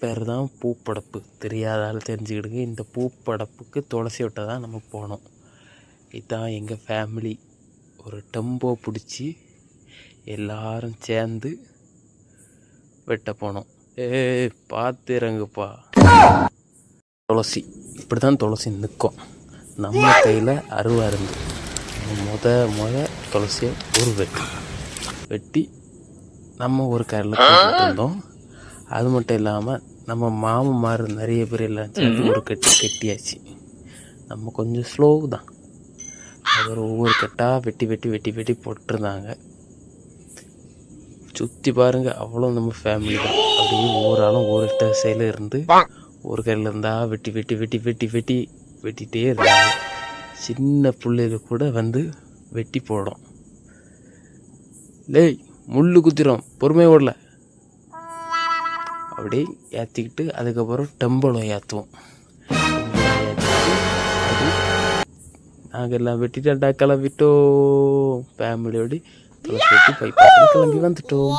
பேர் தான் பூப்படப்பு. தெரியாதாலும் தெரிஞ்சுக்கிடுங்க. இந்த பூப்படப்புக்கு துளசி வெட்ட தான் நம்ம போனோம். இதுதான் எங்கள் ஃபேமிலி. ஒரு டெம்போ பிடிச்சி எல்லாரும் சேர்ந்து வெட்ட போனோம். பார்த்து இறங்குப்பா. துளசி இப்படி தான் துளசி நிற்கும். நம்ம கையில் அருவா இருந்து முத துளசியை ஒரு வெட்டி நம்ம ஒரு கரையில் போட்டுட்டு இருந்தோம். அது மட்டும் இல்லாமல் நம்ம மாமன்மார் நிறைய பேர் எல்லாம் சேர்ந்து ஒரு கெட்டியாச்சு. நம்ம கொஞ்சம் ஸ்லோ தான். அது ஒவ்வொரு கட்டாக வெட்டி போட்டிருந்தாங்க. சுற்றி பாருங்கள், அவ்வளோ நம்ம ஃபேமிலி தான். அப்படியே ஒவ்வொரு ஆளும் ஒவ்வொரு சைடில் இருந்து ஒரு கரையில் இருந்தால் வெட்டிகிட்டே இருந்தாங்க. சின்ன பிள்ளைகள் கூட வந்து வெட்டி போடும். லேய் முள்ளு குத்திரும், பொறுமை ஓடல அப்படியே ஏற்றிக்கிட்டு அதுக்கப்புறம் டெம்பளம் ஏற்றுவோம். அது நாங்கள் எல்லாம் வெட்டிட்டா கிளம்பிட்டோம். ஃபேமிலியோடு துளசி வெட்டி கிளம்பி வந்துட்டோம்.